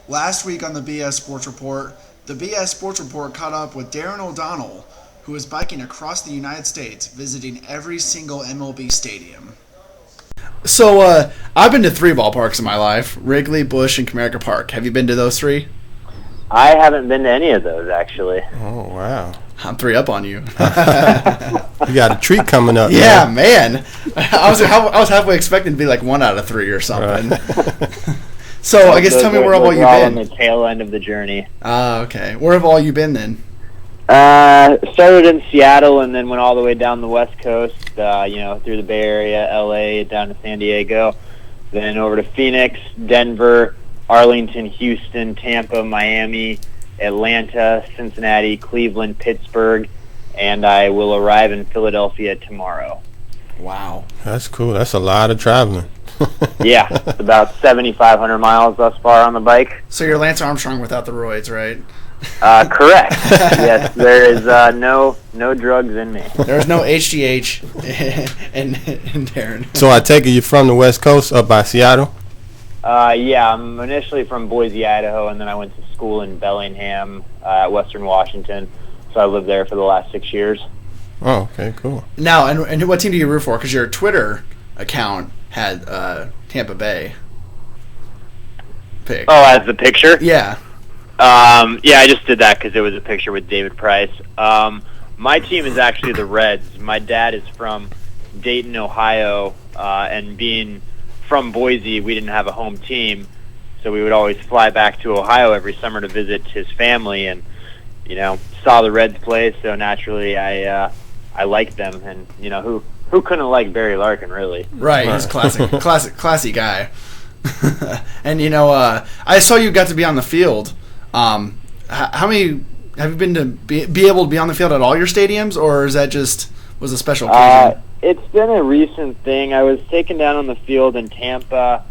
Last week on the BS Sports Report, the BS Sports Report caught up with Darren O'Donnell, who was biking across the United States, visiting every single MLB stadium. So, I've been to 3 ballparks in my life: Wrigley, Busch, and Comerica Park. Have you been to those 3? I haven't been to any of those, actually. Oh, wow. I'm 3 up on you. You got a treat coming up. Yeah, man. I was halfway expecting to be like 1 out of 3 or something. Right. So, I guess tell me where have all you been? On the tail end of the journey. Okay. Where have all you been then? Started in Seattle and then went all the way down the West Coast, through the Bay Area, LA, down to San Diego, then over to Phoenix, Denver, Arlington, Houston, Tampa, Miami, Atlanta, Cincinnati, Cleveland, Pittsburgh, and I will arrive in Philadelphia tomorrow. Wow. That's cool. That's a lot of traveling. Yeah, it's about 7,500 miles thus far on the bike. So you're Lance Armstrong without the roids, right? Correct. Yes, there is no drugs in me. There's no HGH in Darren. So I take it you're from the West Coast, up by Seattle? Yeah, I'm initially from Boise, Idaho, and then I went to school in Bellingham, Western Washington. So I lived there for the last 6 years. Oh, okay, cool. Now, and what team do you root for? Because your Twitter account had Tampa Bay pick. Oh, as the picture? Yeah. Yeah, I just did that because it was a picture with David Price. My team is actually the Reds. My dad is from Dayton, Ohio, and being from Boise, we didn't have a home team, so we would always fly back to Ohio every summer to visit his family, and saw the Reds play. So naturally, I liked them, and who couldn't like Barry Larkin, really? Right, he's classy guy. And I saw you got to be on the field. How many have you been to be able to be on the field at all your stadiums, or is that just was a special occasion? It's been a recent thing. I was taken down on the field in Tampa.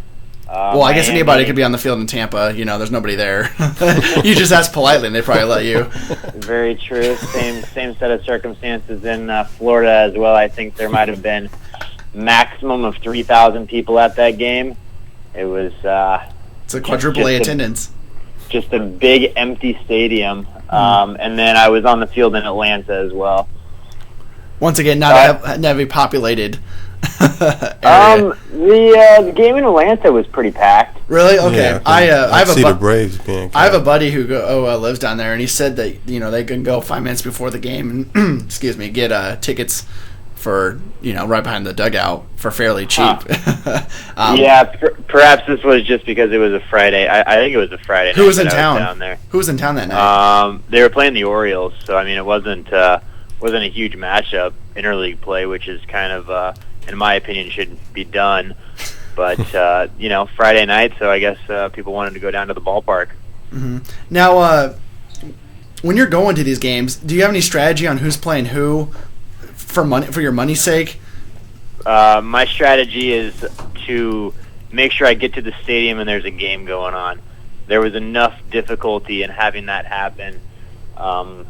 Well, I guess anybody could be on the field in Tampa. There's nobody there. You just ask politely, and they probably let you. Very true. Same set of circumstances in Florida as well. I think there might have been maximum of 3,000 people at that game. It was. It's a quadruple A attendance. Just a big empty stadium, and then I was on the field in Atlanta as well. Once again, not heavily populated. The game in Atlanta was pretty packed. Really? Okay. Yeah, I have the Braves being. I have a buddy who lives down there, and he said that they can go 5 minutes before the game and get tickets for right behind the dugout for fairly cheap. Perhaps this was just because it was a Friday. I think it was a Friday. Who was in town? Down there. Who was in town that night? They were playing the Orioles, so I mean it wasn't a huge matchup, interleague play, which is kind of in my opinion should be done. But Friday night, so I guess people wanted to go down to the ballpark. Mm-hmm. Now, when you're going to these games, do you have any strategy on who's playing who? For your money's sake? My strategy is to make sure I get to the stadium and there's a game going on. There was enough difficulty in having that happen. Going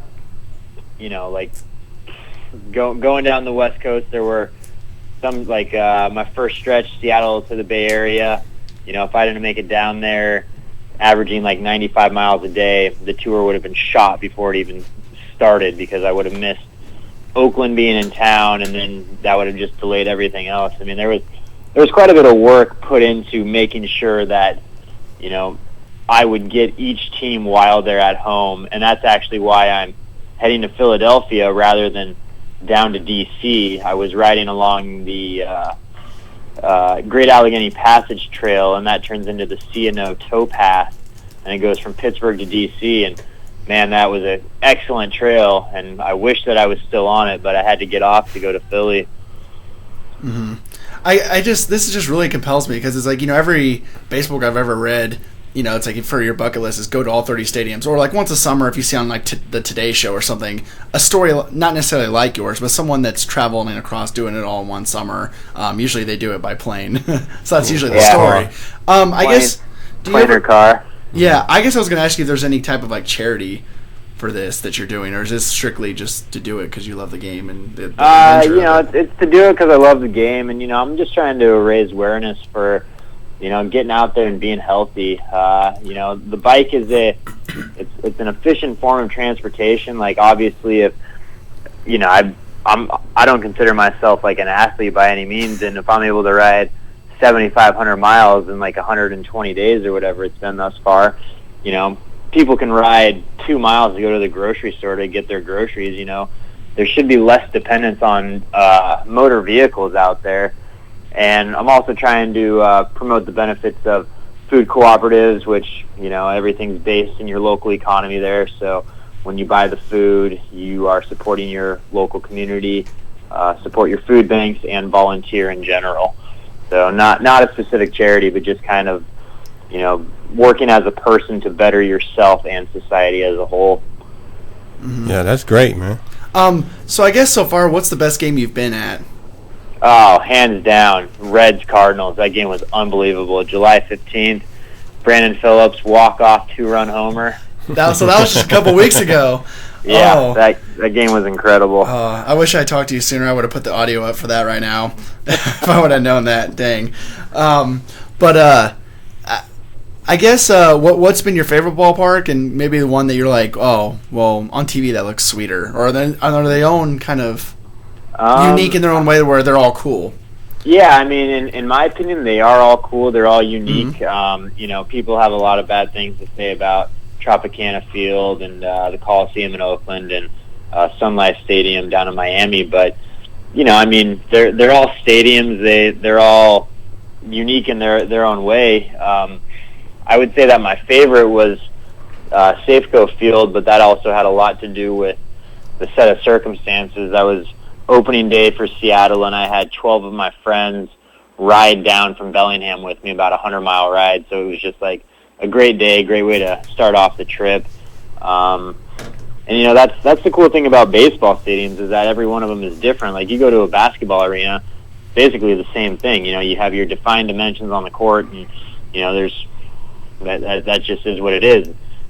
down the West Coast, there were some, my first stretch, Seattle to the Bay Area. If I didn't make it down there, averaging 95 miles a day, the tour would have been shot before it even started because I would have missed Oakland being in town, and then that would have just delayed everything else. I mean, there was quite a bit of work put into making sure that, I would get each team while they're at home, and that's actually why I'm heading to Philadelphia rather than down to D.C. I was riding along the Great Allegheny Passage Trail, and that turns into the C&O Towpath, and it goes from Pittsburgh to D.C., and man, that was an excellent trail, and I wish that I was still on it, but I had to get off to go to Philly. Mm-hmm. This just really compels me because it's every baseball book I've ever read, it's for your bucket list is go to all 30 stadiums, or once a summer if you see on the Today Show or something, a story not necessarily like yours, but someone that's traveling across doing it all in one summer. Usually they do it by plane, so that's usually the story. I guess plane or car. Yeah, I guess I was going to ask you if there's any type of charity for this that you're doing, or is this strictly just to do it because you love the game and the it's to do it because I love the game, and I'm just trying to raise awareness for getting out there and being healthy. The bike is it's an efficient form of transportation. Like, obviously, if I don't consider myself like an athlete by any means, and if I'm able to ride 7,500 miles in like 120 days or whatever it's been thus far, people can ride 2 miles to go to the grocery store to get their groceries. There should be less dependence on motor vehicles out there. And I'm also trying to promote the benefits of food cooperatives, which, everything's based in your local economy there. So when you buy the food, you are supporting your local community, support your food banks, and volunteer in general. So not a specific charity, but just kind of, working as a person to better yourself and society as a whole. Mm-hmm. Yeah, that's great, man. So I guess so far, what's the best game you've been at? Oh, hands down, Reds Cardinals. That game was unbelievable. July 15th, Brandon Phillips walk-off 2-run homer. That was just a couple weeks ago. Yeah, oh. that game was incredible. I wish I talked to you sooner. I would have put the audio up for that right now if I would have known that. Dang. I guess what's been your favorite ballpark, and maybe the one that you're like, oh, well, on TV that looks sweeter, or are they own kind of unique in their own way where they're all cool? Yeah, I mean, in my opinion, they are all cool. They're all unique. Mm-hmm. People have a lot of bad things to say about Tropicana Field and the Coliseum in Oakland and Sun Life Stadium down in Miami, but they're all stadiums. They're all unique in their own way. I would say that my favorite was Safeco Field, but that also had a lot to do with the set of circumstances. I was opening day for Seattle, and I had 12 of my friends ride down from Bellingham with me, about a 100-mile ride. So it was just like a great day, great way to start off the trip. And that's the cool thing about baseball stadiums, is that every one of them is different. Like, you go to a basketball arena, basically the same thing. You have your defined dimensions on the court, and there's that just is what it is.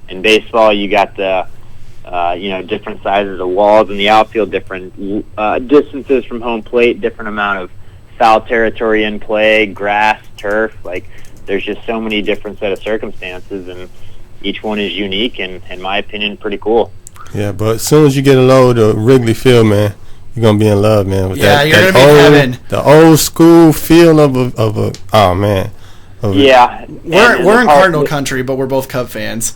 In baseball, you got the different sizes of walls in the outfield, different distances from home plate, different amount of foul territory in play, grass, turf. Like, there's just so many different set of circumstances, and each one is unique and, in my opinion, pretty cool. Yeah, but as soon as you get a load of Wrigley Field, man, you're gonna be in love, man. With you're gonna be in heaven. The old school feel of a oh man. Yeah, we're in Cardinal country, but we're both Cub fans.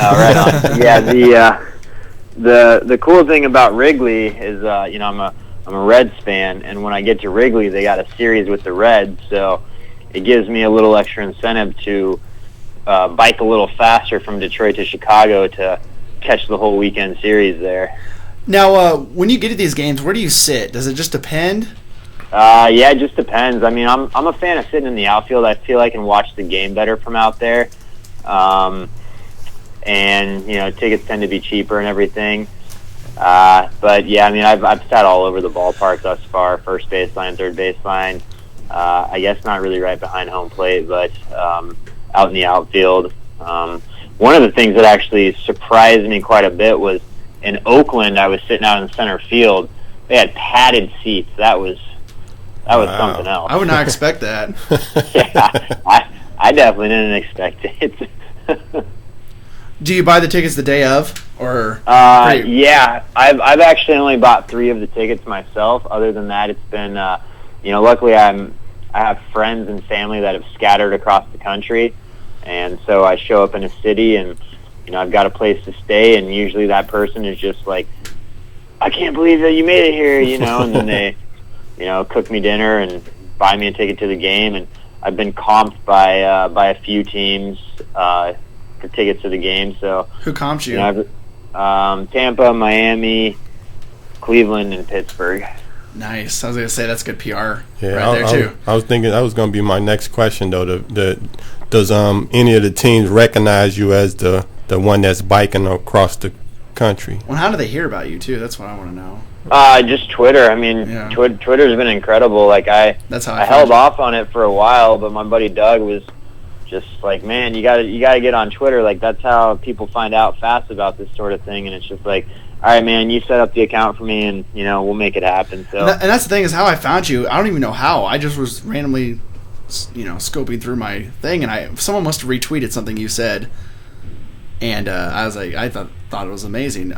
Right on. Yeah, the cool thing about Wrigley is I'm a Reds fan, and when I get to Wrigley, they got a series with the Reds, so it gives me a little extra incentive to bike a little faster from Detroit to Chicago to catch the whole weekend series there. Now, when you get to these games, where do you sit? Does it just depend? Yeah, it just depends. I mean, I'm a fan of sitting in the outfield. I feel I can watch the game better from out there. And tickets tend to be cheaper and everything. But yeah, I mean, I've sat all over the ballpark thus far, first baseline, third baseline. I guess not really right behind home plate, but out in the outfield. One of the things that actually surprised me quite a bit was in Oakland, I was sitting out in center field. They had padded seats. That was wow. Something else. I would not expect that. Yeah, I definitely didn't expect it. Do you buy the tickets the day of, or? Yeah, I've actually only bought 3 of the tickets myself. Other than that, it's been, luckily I have friends and family that have scattered across the country, and so I show up in a city, and I've got a place to stay, and usually that person is just like, I can't believe that you made it here, and then they, cook me dinner and buy me a ticket to the game, and I've been comped by a few teams for tickets to the game. So who comped you? Tampa, Miami, Cleveland, and Pittsburgh. Nice. I was gonna say that's good PR right there too. I was thinking that was gonna be my next question though. Does any of the teams recognize you as the one that's biking across the country? Well, how do they hear about you too? That's what I want to know. Just Twitter. I mean, yeah. Twitter's been incredible. Like I held off on it for a while, but my buddy Doug was just like, man, you gotta get on Twitter. Like, that's how people find out fast about this sort of thing. And it's just like, all right, man, you set up the account for me, and we'll make it happen. So, and that's the thing, is how I found you. I don't even know how. I just was randomly scoping through my thing, and someone must have retweeted something you said, and I was like, I thought it was amazing.